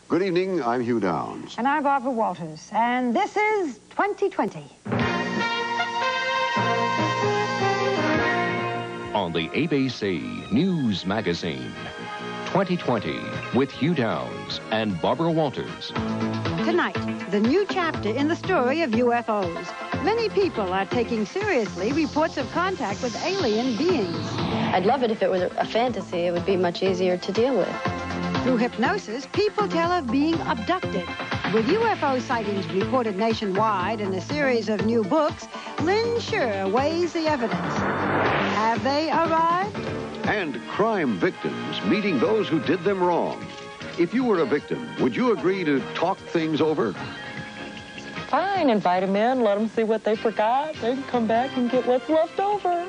Good evening, I'm Hugh Downs. And I'm Barbara Walters, and this is 2020. On the ABC News Magazine, 2020 with Hugh Downs and Barbara Walters. Tonight, the new chapter in the story of UFOs. Many people are taking seriously reports of contact with alien beings. I'd love it if it was a fantasy. It would be much easier to deal with. Through hypnosis, people tell of being abducted. With UFO sightings reported nationwide and a series of new books, Lynn Sure weighs the evidence. Have they arrived? And crime victims meeting those who did them wrong. If you were a victim, would you agree to talk things over? Fine, invite them in, let them see what they forgot. They can come back and get what's left over.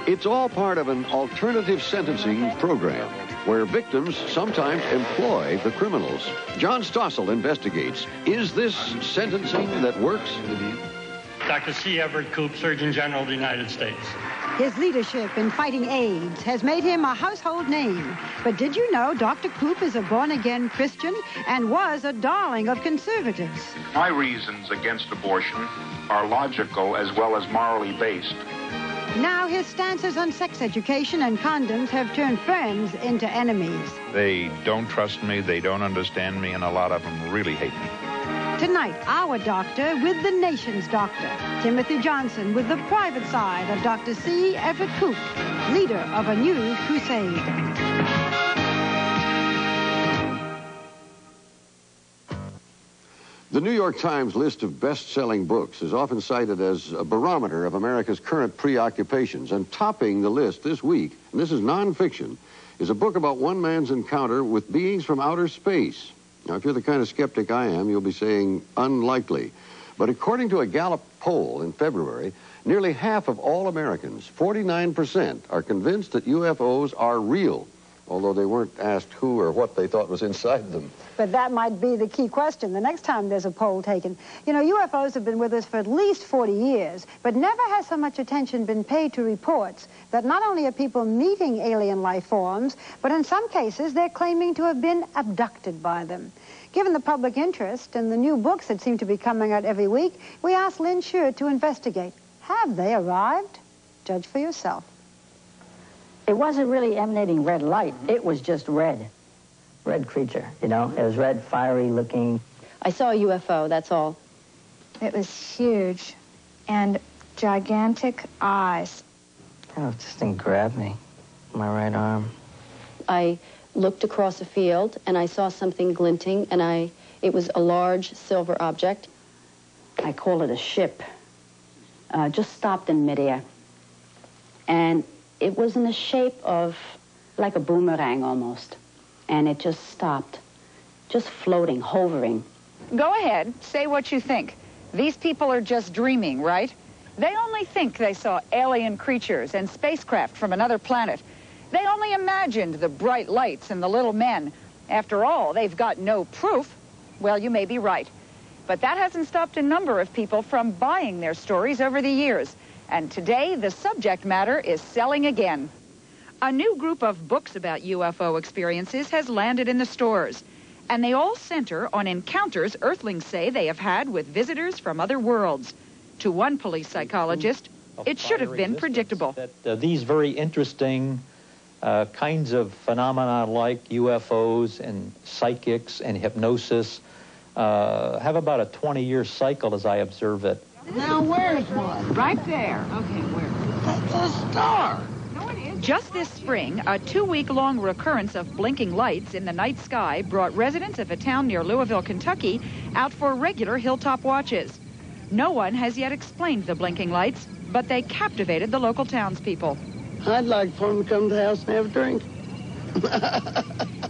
It's all part of an alternative sentencing program where victims sometimes employ the criminals. John Stossel investigates. Is this sentencing that works? Dr. C. Everett Koop, Surgeon General of the United States. His leadership in fighting AIDS has made him a household name. But did you know Dr. Koop is a born-again Christian and was a darling of conservatives? My reasons against abortion are logical as well as morally based. Now his stances on sex education and condoms have turned friends into enemies. They don't trust me, they don't understand me, and a lot of them really hate me. Tonight, our doctor with the nation's doctor. Timothy Johnson with the private side of Dr. C. Everett Koop, leader of a new crusade. The New York Times list of best-selling books is often cited as a barometer of America's current preoccupations. And topping the list this week, and this is nonfiction, is a book about one man's encounter with beings from outer space. Now, if you're the kind of skeptic I am, you'll be saying unlikely. But according to a Gallup poll in February, nearly half of all Americans, 49%, are convinced that UFOs are real, although they weren't asked who or what they thought was inside them. But that might be the key question the next time there's a poll taken. You know, UFOs have been with us for at least 40 years, but never has so much attention been paid to reports that not only are people meeting alien life forms, but in some cases they're claiming to have been abducted by them. Given the public interest and the new books that seem to be coming out every week, we asked Lynn Sure to investigate. Have they arrived? Judge for yourself. It wasn't really emanating red light. It was just red. Red creature, you know? It was red, fiery looking. I saw a UFO, that's all. It was huge and gigantic eyes. Oh, this thing grabbed me, my right arm. I looked across a field and I saw something glinting and it was a large silver object. I call it a ship. Just stopped in midair. And it was in the shape of like a boomerang almost. And it just stopped, just floating, hovering. Go ahead, say what you think. These people are just dreaming, right? They only think they saw alien creatures and spacecraft from another planet. They only imagined the bright lights and the little men. After all, they've got no proof. Well, you may be right. But that hasn't stopped a number of people from buying their stories over the years. And today, the subject matter is selling again. A new group of books about UFO experiences has landed in the stores. And they all center on encounters Earthlings say they have had with visitors from other worlds. To one police psychologist, it should have been predictable. That these very interesting kinds of phenomena like UFOs and psychics and hypnosis have about a 20-year cycle as I observe it. Now where's one? Right there. Okay, where? That's a star. No, it is. Just this spring, a 2-week-long recurrence of blinking lights in the night sky brought residents of a town near Louisville, Kentucky, out for regular hilltop watches. No one has yet explained the blinking lights, but they captivated the local townspeople. I'd like for them to come to the house and have a drink.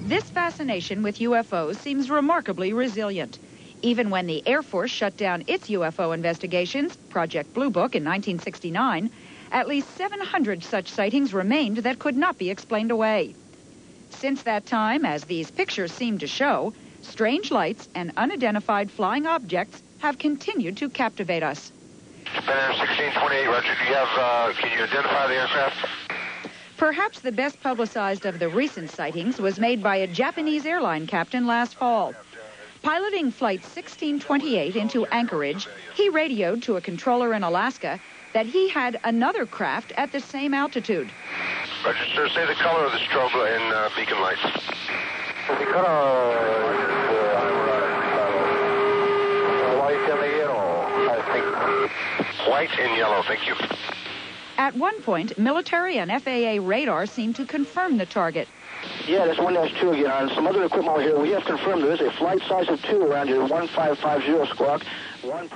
This fascination with UFOs seems remarkably resilient. Even when the Air Force shut down its UFO investigations, Project Blue Book, in 1969, at least 700 such sightings remained that could not be explained away. Since that time, as these pictures seem to show, strange lights and unidentified flying objects have continued to captivate us. Spinner 1628, Roger. Do you have, can you identify the aircraft? Perhaps the best publicized of the recent sightings was made by a Japanese airline captain last fall. Piloting Flight 1628 into Anchorage, he radioed to a controller in Alaska that he had another craft at the same altitude. Register, say the color of the strobe and beacon lights. The color white and yellow, I think. White and yellow, thank you. At one point, military and FAA radar seemed to confirm the target. Yeah, that's 1-2 again. On some other equipment over here, we have confirmed there is a flight size of 2 around here, 1550 squawk.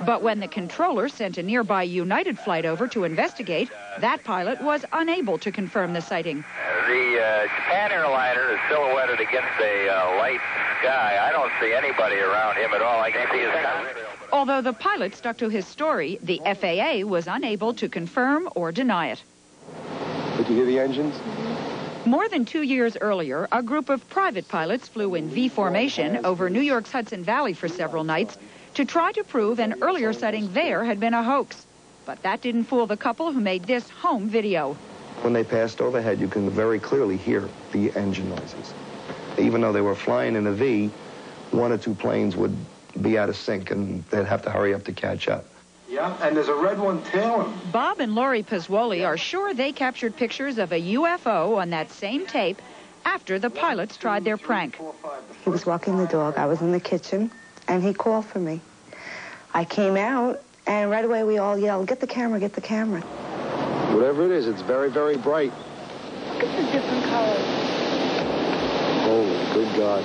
But when the controller sent a nearby United flight over to investigate, that pilot was unable to confirm the sighting. The Japan airliner is silhouetted against a light sky. I don't see anybody around him at all. I can see his contrail. Although the pilot stuck to his story, the FAA was unable to confirm or deny it. Did you hear the engines? More than 2 years earlier, a group of private pilots flew in V formation over New York's Hudson Valley for several nights to try to prove an earlier sighting there had been a hoax. But that didn't fool the couple who made this home video. When they passed overhead, you can very clearly hear the engine noises. Even though they were flying in a V, 1 or 2 planes would be out of sync and they'd have to hurry up to catch up. Yeah, and there's a red one tailing. Bob and Lori Pizzuoli are sure they captured pictures of a UFO on that same tape after the pilots tried their prank. He was walking the dog. I was in the kitchen, and he called for me. I came out, and right away we all yelled, "Get the camera, get the camera." Whatever it is, it's very, very bright. Look at the different colors. Oh, good God.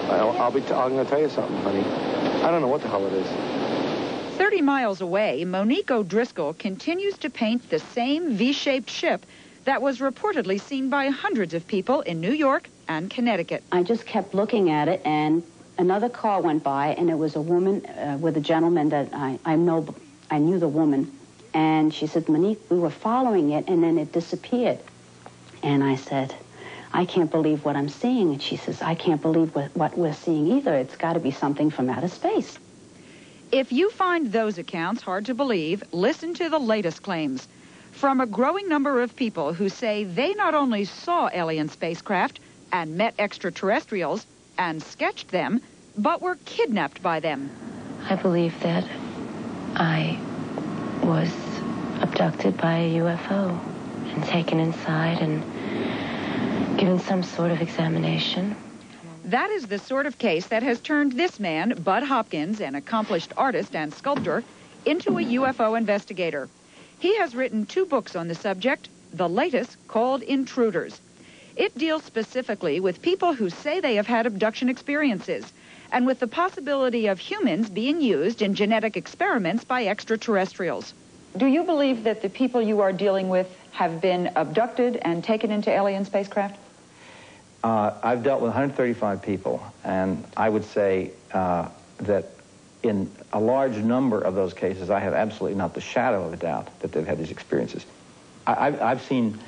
I'm going to tell you something, honey. I don't know what the hell it is. 30 miles away, Monique O'Driscoll continues to paint the same V-shaped ship that was reportedly seen by hundreds of people in New York and Connecticut. I just kept looking at it, and another car went by, and it was a woman with a gentleman that I knew the woman. And she said, "Monique, we were following it, and then it disappeared." And I said, "I can't believe what I'm seeing." And she says, "I can't believe what we're seeing either. It's got to be something from outer space." If you find those accounts hard to believe, listen to the latest claims from a growing number of people who say they not only saw alien spacecraft and met extraterrestrials and sketched them, but were kidnapped by them. I believe that I was abducted by a UFO and taken inside and given some sort of examination. That is the sort of case that has turned this man, Bud Hopkins, an accomplished artist and sculptor, into a UFO investigator. He has written 2 books on the subject, the latest called Intruders. It deals specifically with people who say they have had abduction experiences and with the possibility of humans being used in genetic experiments by extraterrestrials. Do you believe that the people you are dealing with have been abducted and taken into alien spacecraft? I've dealt with 135 people, and I would say that in a large number of those cases, I have absolutely not the shadow of a doubt that they've had these experiences. I've seen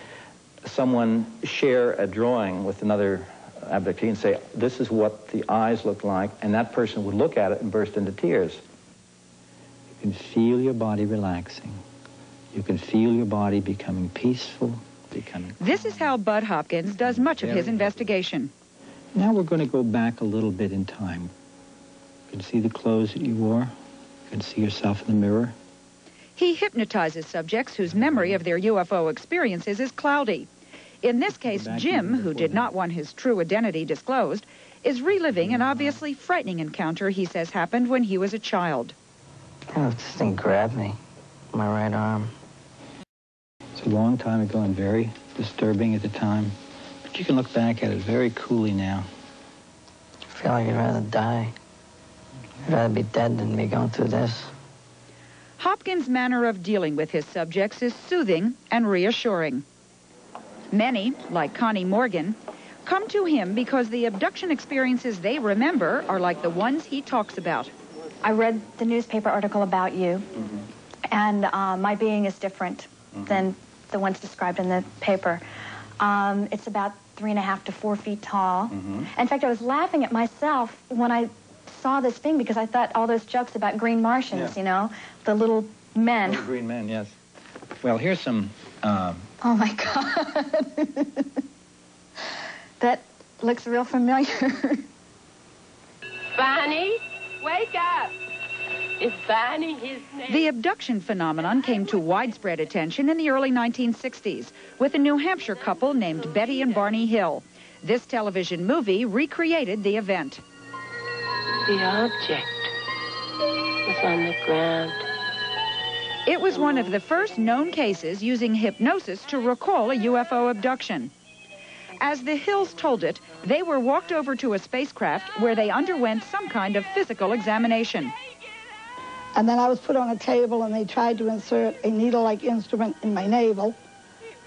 someone share a drawing with another abductee and say, "This is what the eyes look like," and that person would look at it and burst into tears. You can feel your body relaxing. You can feel your body becoming peaceful. This is how Bud Hopkins does much of his investigation. Now we're going to go back a little bit in time. You can see the clothes that you wore. You can see yourself in the mirror. He hypnotizes subjects whose memory of their UFO experiences is cloudy. In this case, Jim, who did not want his true identity disclosed, is reliving an obviously frightening encounter he says happened when he was a child. Oh, this thing grabbed me, my right arm. It's a long time ago and very disturbing at the time. But you can look back at it very coolly now. I feel like I'd rather die. I'd rather be dead than be going through this. Hopkins' manner of dealing with his subjects is soothing and reassuring. Many, like Connie Morgan, come to him because the abduction experiences they remember are like the ones he talks about. I read the newspaper article about you, and my being is different than the ones described in the paper. It's about 3.5 to 4 feet tall. In fact, I was laughing at myself when I saw this thing because I thought all those jokes about green Martians, you know, the little men. Little green men, yes. Well, here's some Oh, my God. That looks real familiar. Bonnie, wake up. Is Bonnie his name? The abduction phenomenon came to widespread attention in the early 1960s with a New Hampshire couple named Betty and Barney Hill. This television movie recreated the event. The object was on the ground. It was one of the first known cases using hypnosis to recall a UFO abduction. As the Hills told it, they were walked over to a spacecraft where they underwent some kind of physical examination. And then I was put on a table and they tried to insert a needle-like instrument in my navel,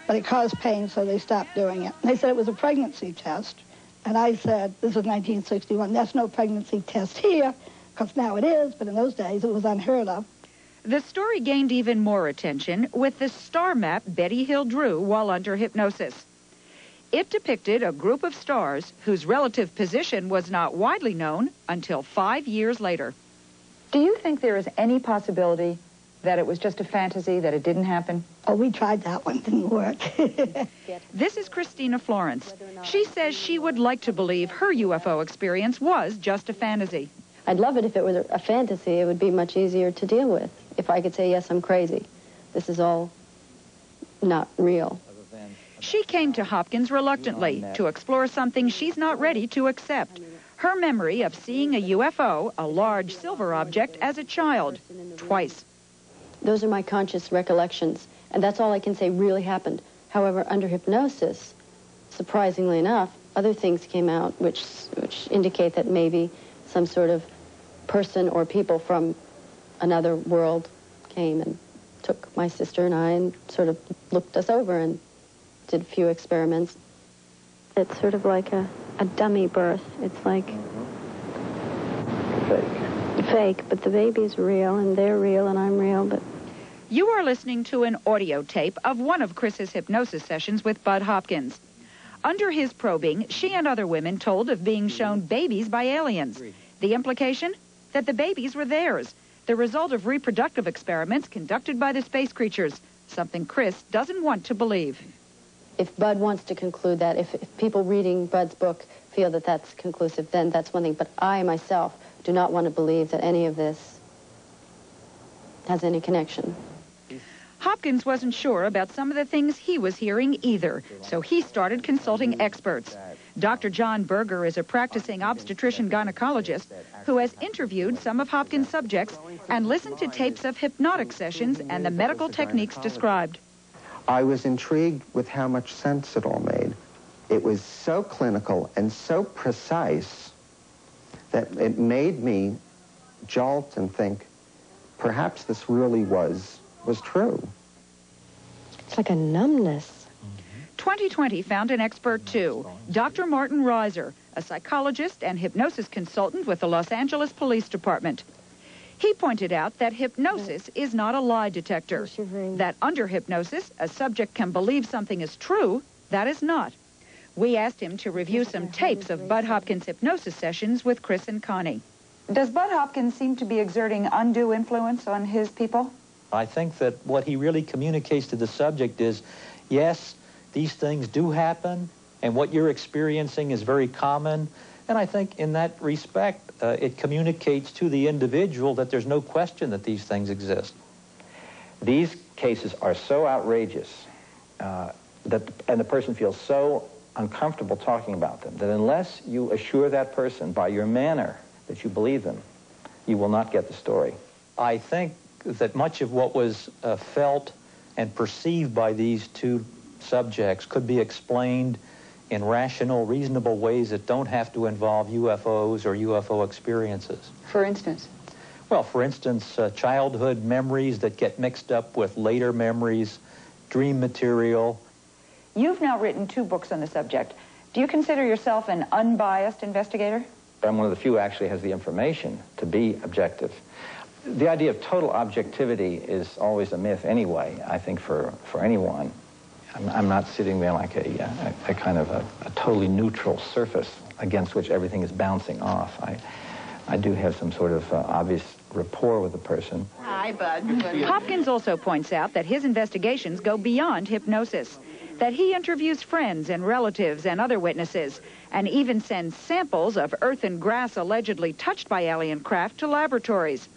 but it caused pain, so they stopped doing it. They said it was a pregnancy test, and I said, this is 1961, that's no pregnancy test here, because now it is, but in those days it was unheard of. The story gained even more attention with the star map Betty Hill drew while under hypnosis. It depicted a group of stars whose relative position was not widely known until 5 years later. Do you think there is any possibility that it was just a fantasy, that it didn't happen? Oh, we tried that one. Didn't work. This is Christina Florence. She says she would like to believe her UFO experience was just a fantasy. I'd love it if it was a fantasy. It would be much easier to deal with. If I could say, yes, I'm crazy. This is all not real. She came to Hopkins reluctantly to explore something she's not ready to accept. Her memory of seeing a UFO, a large silver object, as a child, twice. Those are my conscious recollections, and that's all I can say really happened. However, under hypnosis, surprisingly enough, other things came out which indicate that maybe some sort of person or people from another world came and took my sister and I and sort of looked us over and did a few experiments. It's sort of like a dummy birth. It's like fake, but the baby's real, and they're real, and I'm real, but... You are listening to an audio tape of one of Chris's hypnosis sessions with Bud Hopkins. Under his probing, she and other women told of being shown babies by aliens. The implication? That the babies were theirs, the result of reproductive experiments conducted by the space creatures, something Chris doesn't want to believe. If Bud wants to conclude that, if people reading Bud's book feel that that's conclusive, then that's one thing. But I, myself, do not want to believe that any of this has any connection. Hopkins wasn't sure about some of the things he was hearing either, so he started consulting experts. Dr. John Berger is a practicing obstetrician-gynecologist who has interviewed some of Hopkins' subjects and listened to tapes of hypnotic sessions and the medical techniques described. I was intrigued with how much sense it all made. It was so clinical and so precise that it made me jolt and think, perhaps this really was true. It's like a numbness. 2020 found an expert, too, Dr. Martin Reiser, a psychologist and hypnosis consultant with the Los Angeles Police Department. He pointed out that hypnosis is not a lie detector, that under hypnosis, a subject can believe something is true, that is not. We asked him to review some tapes of Bud Hopkins' hypnosis sessions with Chris and Connie. Does Bud Hopkins seem to be exerting undue influence on his people? I think that what he really communicates to the subject is, yes, these things do happen, and what you're experiencing is very common. And I think in that respect, it communicates to the individual that there's no question that these things exist. These cases are so outrageous and the person feels so uncomfortable talking about them that unless you assure that person by your manner that you believe them, you will not get the story. I think that much of what was felt and perceived by these two subjects could be explained in rational, reasonable ways that don't have to involve UFOs or UFO experiences. For instance? Well, for instance, childhood memories that get mixed up with later memories, dream material. You've now written 2 books on the subject. Do you consider yourself an unbiased investigator? I'm one of the few who actually has the information to be objective. The idea of total objectivity is always a myth anyway, I think, for anyone. I'm not sitting there like a kind of a totally neutral surface against which everything is bouncing off. I do have some sort of obvious rapport with the person. Hi, Bud. Hopkins also points out that his investigations go beyond hypnosis. that he interviews friends and relatives and other witnesses, and even sends samples of earth and grass allegedly touched by alien craft to laboratories.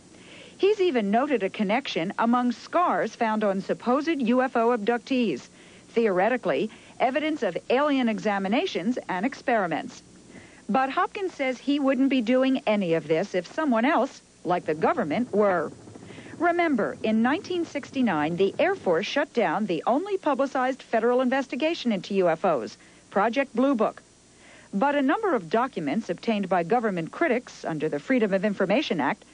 He's even noted a connection among scars found on supposed UFO abductees. Theoretically, evidence of alien examinations and experiments. But Hopkins says he wouldn't be doing any of this if someone else, like the government, were. Remember, in 1969, the Air Force shut down the only publicized federal investigation into UFOs, Project Blue Book. But a number of documents obtained by government critics under the Freedom of Information Act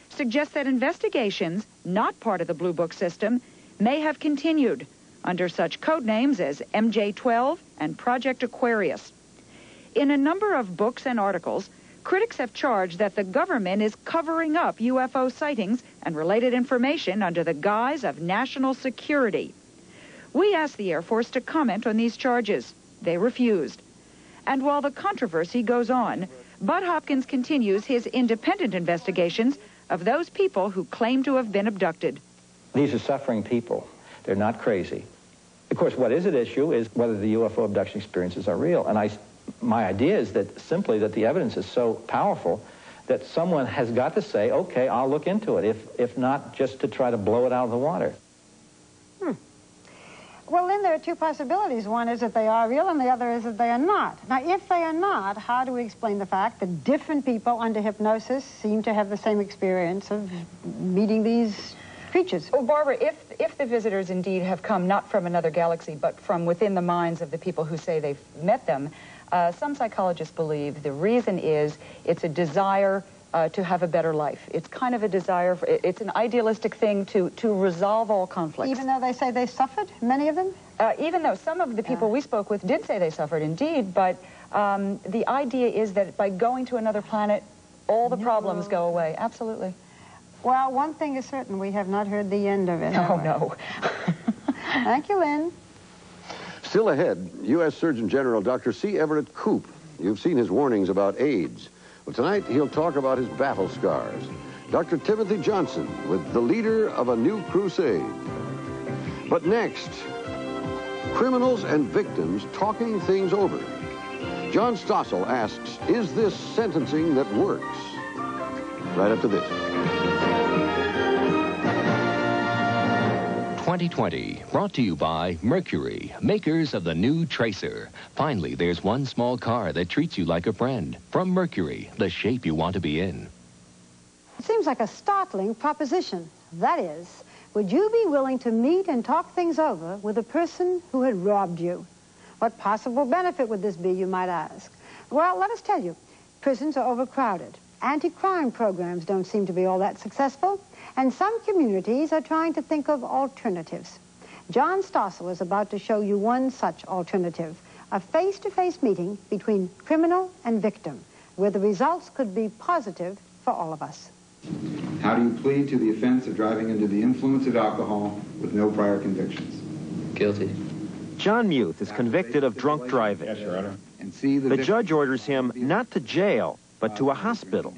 suggest that investigations not part of the Blue Book system may have continued under such code names as MJ-12 and Project Aquarius. In a number of books and articles, critics have charged that the government is covering up UFO sightings and related information under the guise of national security. We asked the Air Force to comment on these charges. They refused. And while the controversy goes on, Bud Hopkins continues his independent investigations of those people who claim to have been abducted. These are suffering people. They're not crazy. Of course, what is at issue is whether the UFO abduction experiences are real. And my idea is that simply that the evidence is so powerful that someone has got to say, okay, I'll look into it, if not just to try to blow it out of the water. Well, then there are two possibilities. One is that they are real, and the other is that they are not. Now, if they are not, how do we explain the fact that different people under hypnosis seem to have the same experience of meeting these creatures? Well, Barbara, if the visitors indeed have come not from another galaxy, but from within the minds of the people who say they've met them, some psychologists believe the reason is it's a desire to have a better life. It's kind of a desire, it's an idealistic thing to resolve all conflicts. Even though they say they suffered, many of them? Even though some of the people we spoke with did say they suffered indeed, but the idea is that by going to another planet, all the problems go away. Absolutely. Well, one thing is certain, we have not heard the end of it. Oh, no. Thank you, Lynn. Still ahead, U.S. Surgeon General Dr. C. Everett Koop. You've seen his warnings about AIDS. Well, tonight, he'll talk about his battle scars. Dr. Timothy Johnson with the leader of a new crusade. But next, criminals and victims talking things over. John Stossel asks, is this sentencing that works? Right after this. 2020, brought to you by Mercury, makers of the new Tracer. Finally, there's one small car that treats you like a friend. From Mercury, the shape you want to be in. It seems like a startling proposition. That is, would you be willing to meet and talk things over with a person who had robbed you? What possible benefit would this be, you might ask? Well, let us tell you. Prisons are overcrowded. Anti-crime programs don't seem to be all that successful. And some communities are trying to think of alternatives. John Stossel is about to show you one such alternative, a face-to-face meeting between criminal and victim, where the results could be positive for all of us. How do you plead to the offense of driving under the influence of alcohol with no prior convictions? Guilty. John Muth is convicted of drunk driving. Yes, Your Honor. And see the judge orders him not to jail, but to a hospital.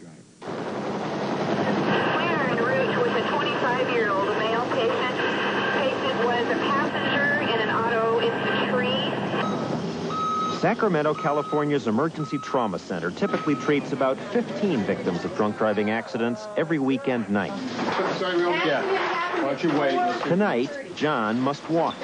Sacramento, California's Emergency Trauma Center typically treats about 15 victims of drunk driving accidents every weekend night. Why don't you wait? Tonight, John must watch.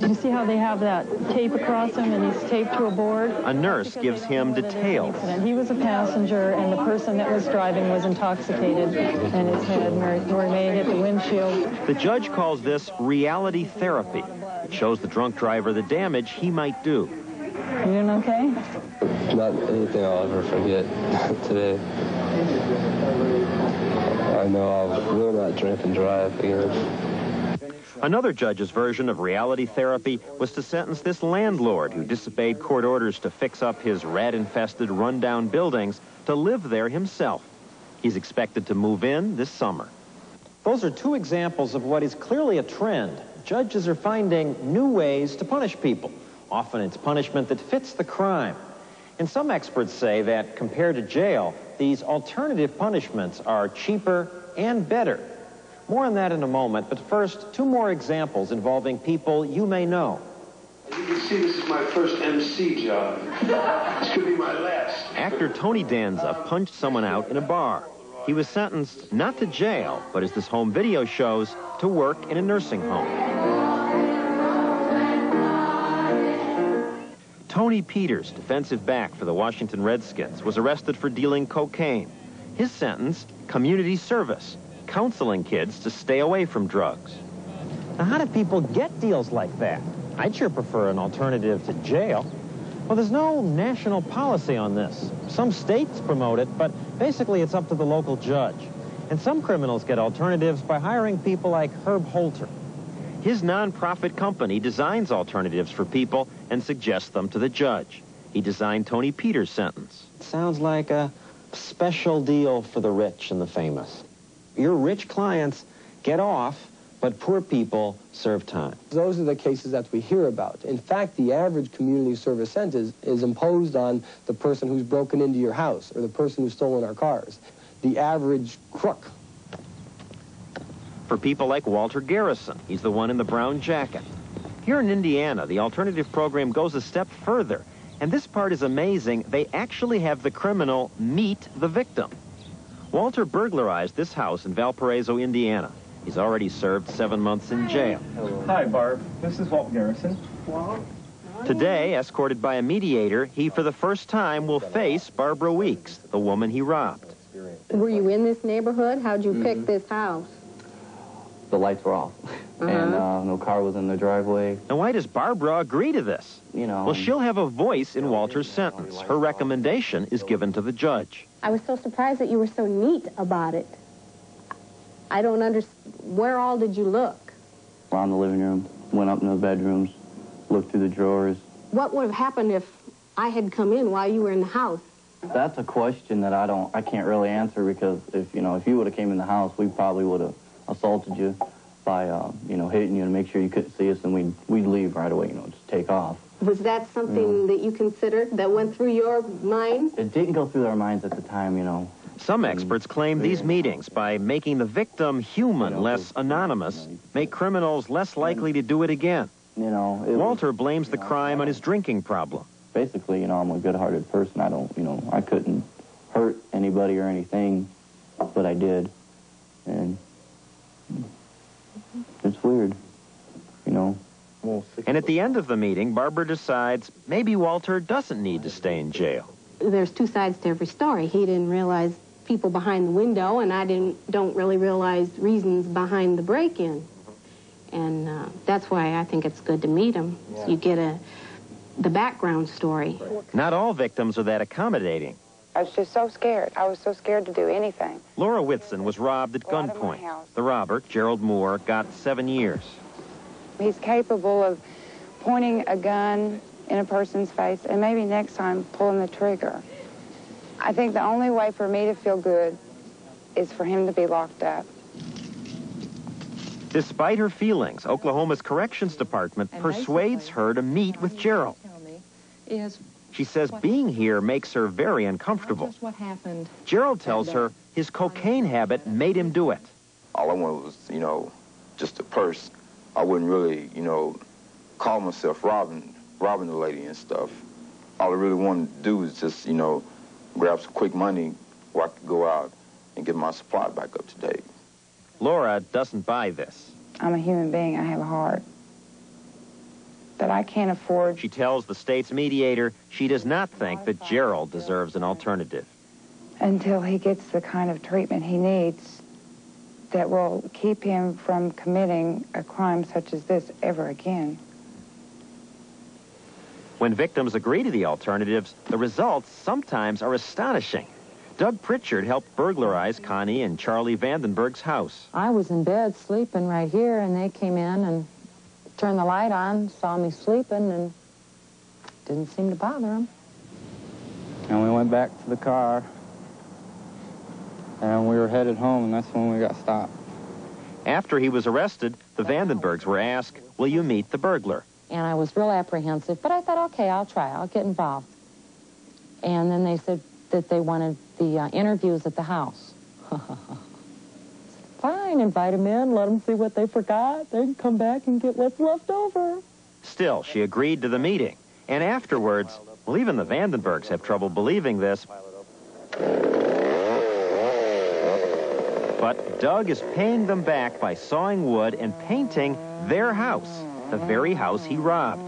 You see how they have that tape across him and he's taped to a board? A nurse gives him details. He was a passenger and the person that was driving was intoxicated and his head where he may have hit the windshield. The judge calls this reality therapy. It shows the drunk driver the damage he might do. You doing okay? Not anything I'll ever forget today. I know I will not drink and drive again. Another judge's version of reality therapy was to sentence this landlord who disobeyed court orders to fix up his rat-infested, rundown buildings to live there himself. He's expected to move in this summer. Those are two examples of what is clearly a trend. Judges are finding new ways to punish people. Often it's punishment that fits the crime. And some experts say that compared to jail, these alternative punishments are cheaper and better. More on that in a moment, but first, two more examples involving people you may know. You can see this is my first MC job. This could be my last. Actor Tony Danza punched someone out in a bar. He was sentenced not to jail, but as this home video shows, to work in a nursing home. Tony Peters, defensive back for the Washington Redskins, was arrested for dealing cocaine. His sentence, community service, counseling kids to stay away from drugs. Now, how do people get deals like that? I'd sure prefer an alternative to jail. Well, there's no national policy on this. Some states promote it, but basically it's up to the local judge. And some criminals get alternatives by hiring people like Herb Holter. His nonprofit company designs alternatives for people and suggests them to the judge. He designed Tony Peters' sentence. It sounds like a special deal for the rich and the famous. Your rich clients get off, but poor people serve time. Those are the cases that we hear about. In fact, the average community service sentence is imposed on the person who's broken into your house or the person who's stolen our cars. The average crook. For people like Walter Garrison, he's the one in the brown jacket. Here in Indiana, the alternative program goes a step further. And this part is amazing. They actually have the criminal meet the victim. Walter burglarized this house in Valparaiso, Indiana. He's already served 7 months in jail. Hi, Barb. This is Walt Garrison. Today, escorted by a mediator, he for the first time will face Barbara Weeks, the woman he robbed. Were you in this neighborhood? How'd you pick this house? The lights were off, and no car was in the driveway. Now, why does Barbara agree to this? You know. Well, she'll have a voice in Walter's sentence. Her recommendation is given to the judge. I was so surprised that you were so neat about it. I don't understand. Where all did you look? Around the living room, went up in the bedrooms, looked through the drawers. What would have happened if I had come in while you were in the house? That's a question that I can't really answer, because if you would have came in the house, we probably would have assaulted you by, hitting you to make sure you couldn't see us, and we'd leave right away, just take off. Was that something that you considered, that went through your mind? It didn't go through our minds at the time, Some experts claim these meetings, by making the victim human, less anonymous, make criminals less likely to do it again. Walter blames the crime on his drinking problem. Basically, I'm a good-hearted person. I couldn't hurt anybody or anything, but I did. And it's weird, And at the end of the meeting, Barbara decides maybe Walter doesn't need to stay in jail. There's two sides to every story. He didn't realize people behind the window, and I don't really realize reasons behind the break-in. And that's why I think it's good to meet him. Yeah. So you get the background story. Not all victims are that accommodating. I was just so scared. I was so scared to do anything. Laura Whitson was robbed at gunpoint. The robber, Gerald Moore, got 7 years. He's capable of pointing a gun in a person's face and maybe next time pulling the trigger. I think the only way for me to feel good is for him to be locked up. Despite her feelings, Oklahoma's Corrections Department persuades her to meet with Gerald. She says being here makes her very uncomfortable. What happened? Gerald tells her his cocaine habit made him do it. All I wanted was, just a purse. I wouldn't really, call myself robbing the lady and stuff. All I really wanted to do was just, grab some quick money where I could go out and get my supply back up to date. Laura doesn't buy this. I'm a human being. I have a heart that I can't afford. She tells the state's mediator she does not think that Gerald deserves an alternative. Until he gets the kind of treatment he needs that will keep him from committing a crime such as this ever again. When victims agree to the alternatives, the results sometimes are astonishing. Doug Pritchard helped burglarize Connie and Charlie Vandenberg's house. I was in bed sleeping right here, and they came in and turned the light on, saw me sleeping, and didn't seem to bother them. And we went back to the car, and we were headed home, and that's when we got stopped. After he was arrested, the Vandenbergs were asked, will you meet the burglar? And I was real apprehensive, but I thought, okay, I'll try. I'll get involved. And then they said that they wanted the interviews at the house. Fine, invite them in, let them see what they forgot. They can come back and get what's left over. Still, she agreed to the meeting. And afterwards, well, even the Vandenbergs have trouble believing this. But Doug is paying them back by sawing wood and painting their house, the very house he robbed.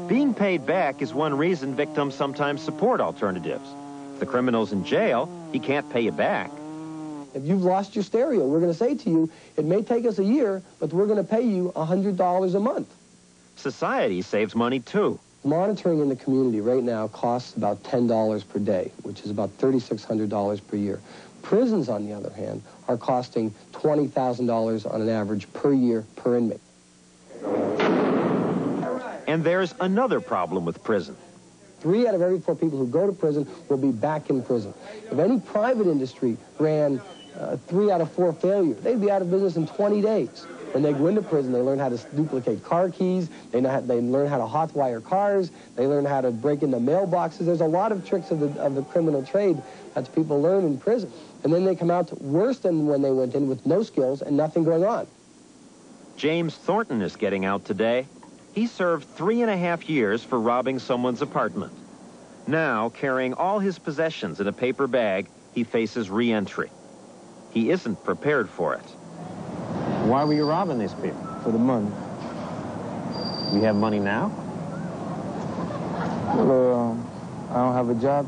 Being paid back is one reason victims sometimes support alternatives. If the criminal's in jail, he can't pay you back. If you've lost your stereo, we're going to say to you, it may take us a year, but we're going to pay you $100 a month. Society saves money, too. Monitoring in the community right now costs about $10 per day, which is about $3,600 per year. Prisons, on the other hand, are costing $20,000 on an average per year per inmate. And there's another problem with prison. 3 out of every 4 people who go to prison will be back in prison. If any private industry ran 3 out of 4 failures, they'd be out of business in 20 days. When they go into prison, they learn how to duplicate car keys, they learn how to hotwire cars, they learn how to break into mailboxes. There's a lot of tricks of the criminal trade that people learn in prison. And then they come out worse than when they went in with no skills and nothing going on. James Thornton is getting out today. He served 3.5 years for robbing someone's apartment. Now, carrying all his possessions in a paper bag, he faces re-entry. He isn't prepared for it. Why were you robbing these people? For the money. You have money now? Well, I don't have a job,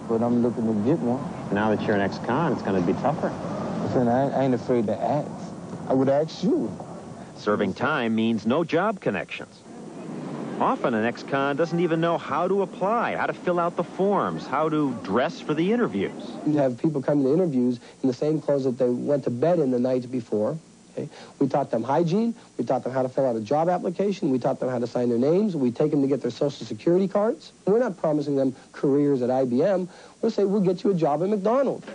but I'm looking to get one. Now that you're an ex-con, it's going to be tougher. I ain't afraid to ask. I would ask you. Serving time means no job connections. Often an ex-con doesn't even know how to apply, how to fill out the forms, how to dress for the interviews. You have people come to interviews in the same clothes that they went to bed in the night before. Okay? We taught them hygiene. We taught them how to fill out a job application. We taught them how to sign their names. We take them to get their Social Security cards. We're not promising them careers at IBM. We'll say, we'll get you a job at McDonald's.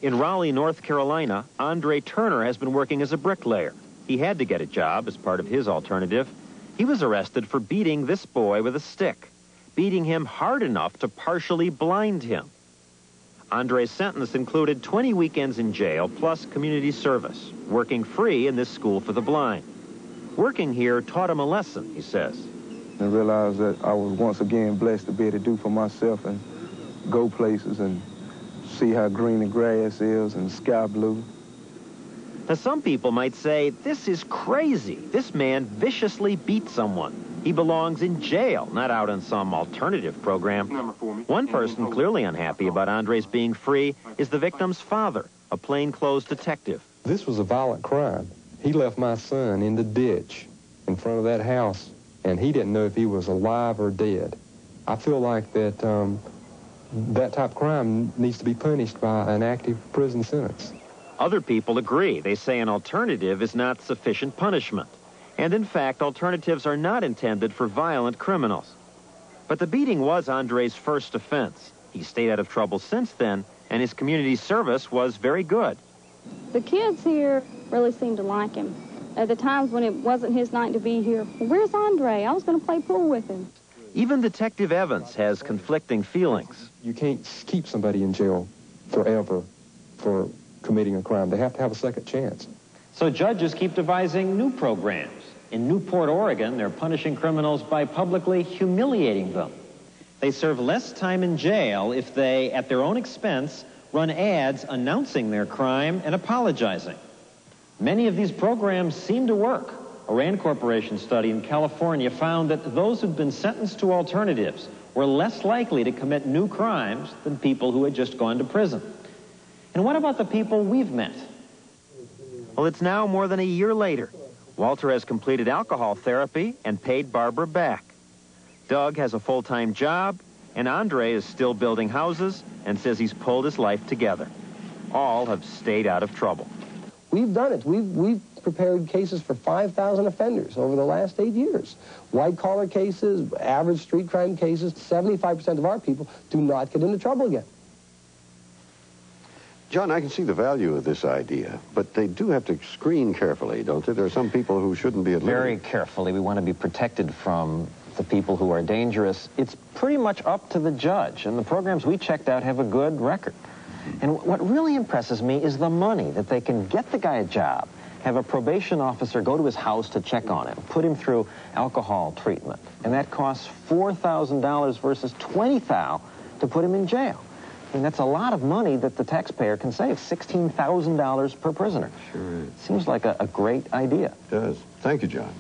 In Raleigh, North Carolina, Andre Turner has been working as a bricklayer. He had to get a job as part of his alternative. He was arrested for beating this boy with a stick, beating him hard enough to partially blind him. Andre's sentence included 20 weekends in jail plus community service, working free in this school for the blind. Working here taught him a lesson, he says. I realized that I was once again blessed to be able to do for myself and go places and see how green the grass is and sky blue. Now, some people might say, this is crazy. This man viciously beat someone. He belongs in jail, not out on some alternative program. One person clearly unhappy about Andre's being free is the victim's father, a plainclothes detective. This was a violent crime. He left my son in the ditch in front of that house, and he didn't know if he was alive or dead. I feel like that that type of crime needs to be punished by an active prison sentence. Other people agree. They say an alternative is not sufficient punishment. And in fact, alternatives are not intended for violent criminals. But the beating was Andre's first offense. He stayed out of trouble since then, and his community service was very good. The kids here really seemed to like him. At the times when it wasn't his night to be here, well, where's Andre? I was going to play pool with him. Even Detective Evans has conflicting feelings. You can't keep somebody in jail forever for committing a crime. They have to have a second chance. So judges keep devising new programs. In Newport, Oregon, they're punishing criminals by publicly humiliating them. They serve less time in jail if they, at their own expense, run ads announcing their crime and apologizing. Many of these programs seem to work. A Rand Corporation study in California found that those who'd been sentenced to alternatives were less likely to commit new crimes than people who had just gone to prison. And what about the people we've met? Well, it's now more than a year later. Walter has completed alcohol therapy and paid Barbara back. Doug has a full-time job, and Andre is still building houses and says he's pulled his life together. All have stayed out of trouble. We've done it. We've prepared cases for 5,000 offenders over the last 8 years. White-collar cases, average street crime cases. 75% of our people do not get into trouble again. John, I can see the value of this idea, but they do have to screen carefully, don't they? There are some people who shouldn't be at liberty. Very carefully. We want to be protected from the people who are dangerous. It's pretty much up to the judge, and the programs we checked out have a good record. And what really impresses me is the money, that they can get the guy a job, have a probation officer go to his house to check on him, put him through alcohol treatment, and that costs $4,000 versus $20,000 to put him in jail. I mean, that's a lot of money that the taxpayer can save, $16,000 per prisoner. Sure is. Seems like a great idea. It does. Thank you, John.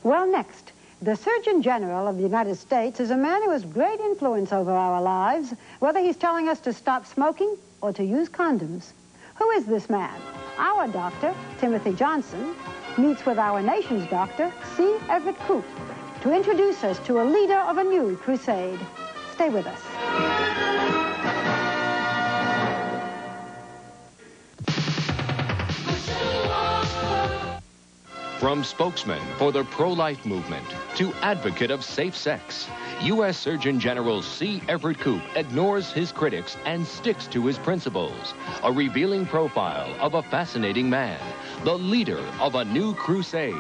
Well, next, the Surgeon General of the United States is a man who has great influence over our lives, whether he's telling us to stop smoking or to use condoms. Who is this man? Our doctor, Timothy Johnson, meets with our nation's doctor, C. Everett Koop, to introduce us to a leader of a new crusade. Stay with us. From spokesman for the pro-life movement to advocate of safe sex, U.S. Surgeon General C. Everett Koop ignores his critics and sticks to his principles. A revealing profile of a fascinating man, the leader of a new crusade,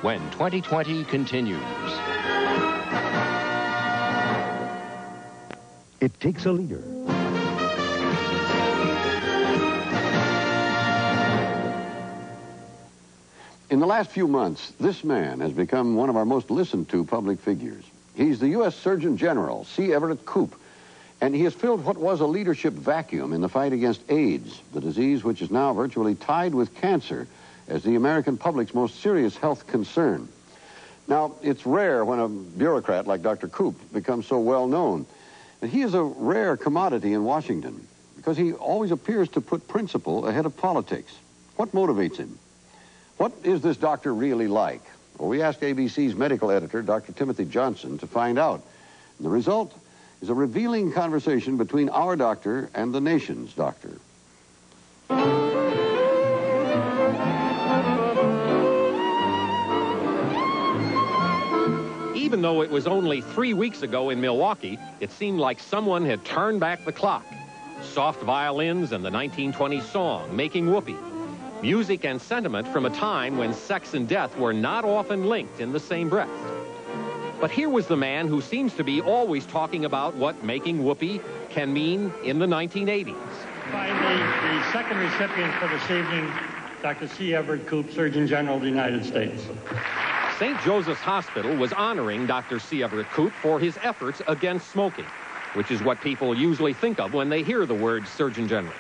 when 2020 continues. It takes a leader. In the last few months, this man has become one of our most listened to public figures. He's the U.S. Surgeon General, C. Everett Koop, and he has filled what was a leadership vacuum in the fight against AIDS, the disease which is now virtually tied with cancer as the American public's most serious health concern. Now, it's rare when a bureaucrat like Dr. Koop becomes so well known. And he is a rare commodity in Washington because he always appears to put principle ahead of politics. What motivates him? What is this doctor really like? Well, we asked ABC's medical editor, Dr. Timothy Johnson, to find out. And the result is a revealing conversation between our doctor and the nation's doctor. Even though it was only 3 weeks ago in Milwaukee, it seemed like someone had turned back the clock. Soft violins and the 1920 song, Making Whoopee. Music and sentiment from a time when sex and death were not often linked in the same breath. But here was the man who seems to be always talking about what making whoopee can mean in the 1980s. Finally, the second recipient for this evening, Dr. C. Everett Koop, Surgeon General of the United States. St. Joseph's Hospital was honoring Dr. C. Everett Koop for his efforts against smoking, which is what people usually think of when they hear the word Surgeon General.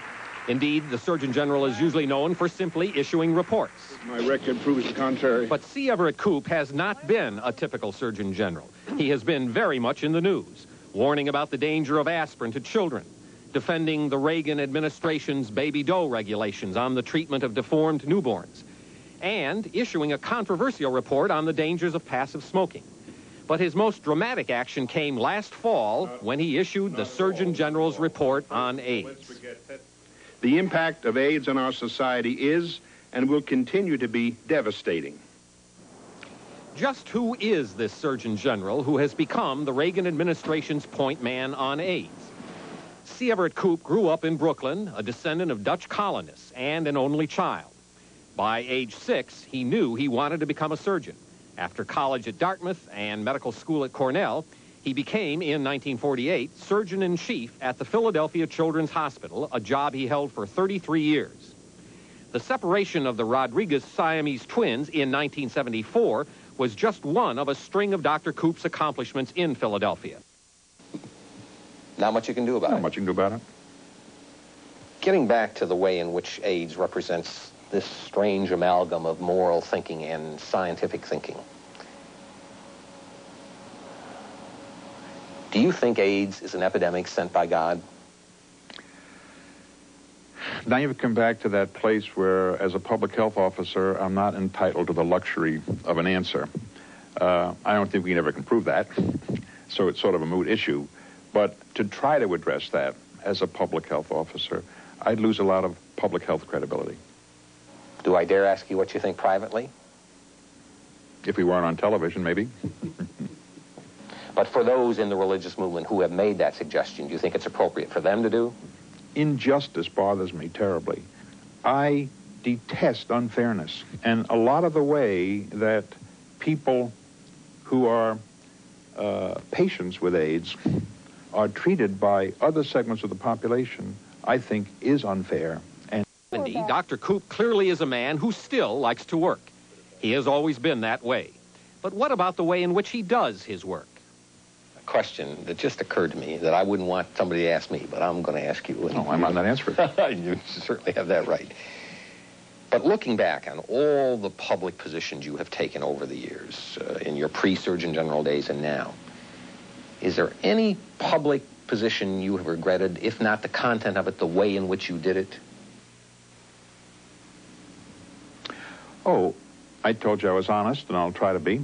Indeed, the Surgeon General is usually known for simply issuing reports. My record proves the contrary. But C. Everett Koop has not been a typical Surgeon General. He has been very much in the news, warning about the danger of aspirin to children, defending the Reagan administration's baby dough regulations on the treatment of deformed newborns, and issuing a controversial report on the dangers of passive smoking. But his most dramatic action came last fall when he issued the Surgeon General's report on AIDS. The impact of AIDS on our society is and will continue to be devastating. Just who is this Surgeon General who has become the Reagan administration's point man on AIDS? C. Everett Koop grew up in Brooklyn, a descendant of Dutch colonists and an only child. By age 6, he knew he wanted to become a surgeon. After college at Dartmouth and medical school at Cornell, he became, in 1948, surgeon-in-chief at the Philadelphia Children's Hospital, a job he held for 33 years. The separation of the Rodriguez Siamese twins in 1974 was just one of a string of Dr. Koop's accomplishments in Philadelphia. Not much you can do about it. Not much you can do about it. Getting back to the way in which AIDS represents this strange amalgam of moral thinking and scientific thinking. Do you think AIDS is an epidemic sent by God? Now you've come back to that place where, as a public health officer, I'm not entitled to the luxury of an answer. I don't think we ever can prove that, so it's sort of a moot issue. But to try to address that as a public health officer, I'd lose a lot of public health credibility. Do I dare ask you what you think privately? If we weren't on television, maybe. But for those in the religious movement who have made that suggestion, do you think it's appropriate for them to do? Injustice bothers me terribly. I detest unfairness. And a lot of the way that people who are patients with AIDS are treated by other segments of the population, I think, is unfair. Dr. Koop clearly is a man who still likes to work. He has always been that way. But what about the way in which he does his work? A question that just occurred to me that I wouldn't want somebody to ask me, but I'm going to ask you. Oh, I might not answer it. You certainly have that right. But looking back on all the public positions you have taken over the years, in your pre-Surgeon General days and now, is there any public position you have regretted, if not the content of it, the way in which you did it? Oh, I told you I was honest, and I'll try to be.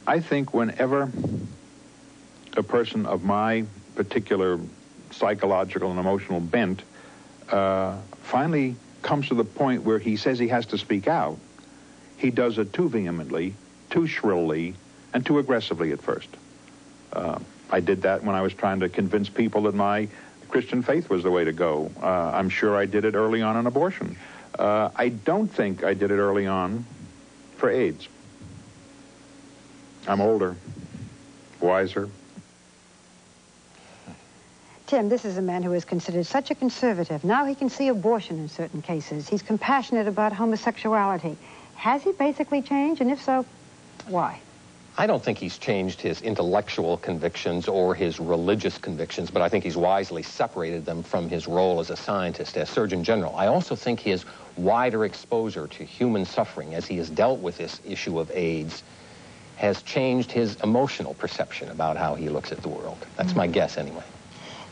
I think whenever a person of my particular psychological and emotional bent finally comes to the point where he says he has to speak out, he does it too vehemently, too shrilly, and too aggressively at first. I did that when I was trying to convince people that my Christian faith was the way to go. I'm sure I did it early on in abortion. I don't think I did it early on for AIDS. I'm older, wiser. Tim, this is a man who is considered such a conservative. Now he can see abortion in certain cases. He's compassionate about homosexuality. Has he basically changed? And if so, why? I don't think he's changed his intellectual convictions or his religious convictions, but I think he's wisely separated them from his role as a scientist, as Surgeon General. I also think his wider exposure to human suffering as he has dealt with this issue of AIDS has changed his emotional perception about how he looks at the world. That's my guess, anyway.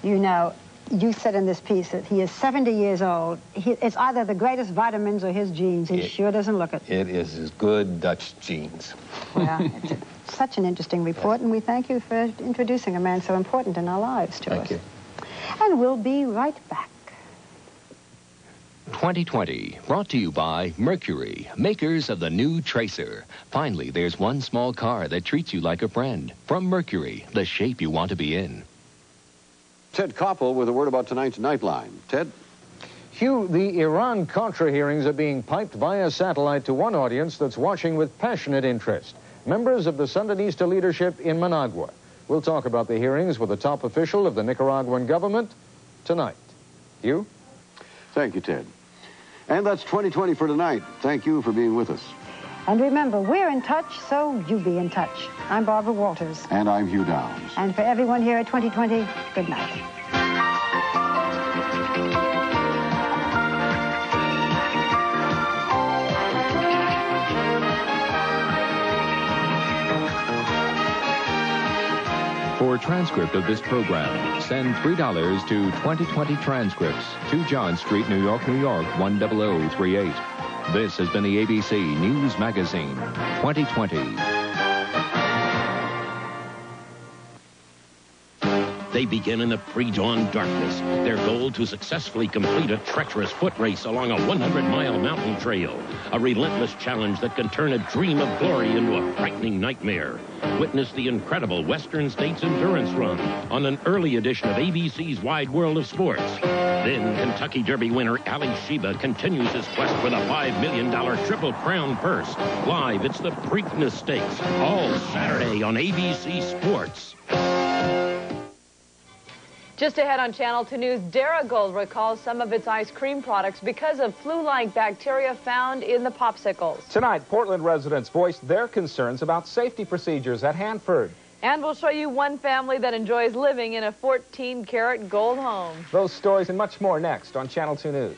You know, you said in this piece that he is 70 years old. It's either the greatest vitamins or his genes. He sure doesn't look it. It is his good Dutch genes. Well, it's such an interesting report, and we thank you for introducing a man so important in our lives to us. Thank you. And we'll be right back. 2020, brought to you by Mercury, makers of the new Tracer. Finally, there's one small car that treats you like a friend. From Mercury, the shape you want to be in. Ted Koppel with a word about tonight's Nightline. Ted? Hugh, the Iran-Contra hearings are being piped via satellite to one audience that's watching with passionate interest. Members of the Sandinista leadership in Managua. We'll talk about the hearings with a top official of the Nicaraguan government tonight. Hugh? Thank you, Ted. And that's 2020 for tonight. Thank you for being with us. And remember, we're in touch, so you be in touch. I'm Barbara Walters. And I'm Hugh Downs. And for everyone here at 2020, good night. For a transcript of this program, send $3 to 2020 Transcripts, 2 John Street, New York, New York, 10038. This has been the ABC News Magazine, 2020. They begin in the pre-dawn darkness. Their goal to successfully complete a treacherous foot race along a 100-mile mountain trail. A relentless challenge that can turn a dream of glory into a frightening nightmare. Witness the incredible Western States Endurance Run on an early edition of ABC's Wide World of Sports. Then Kentucky Derby winner Ali Sheba continues his quest for the $5 million Triple Crown purse. Live, it's the Preakness Stakes, all Saturday on ABC Sports. Just ahead on Channel 2 News, Daragold recalls some of its ice cream products because of flu-like bacteria found in the popsicles. Tonight, Portland residents voiced their concerns about safety procedures at Hanford. And we'll show you one family that enjoys living in a 14-karat gold home. Those stories and much more next on Channel 2 News.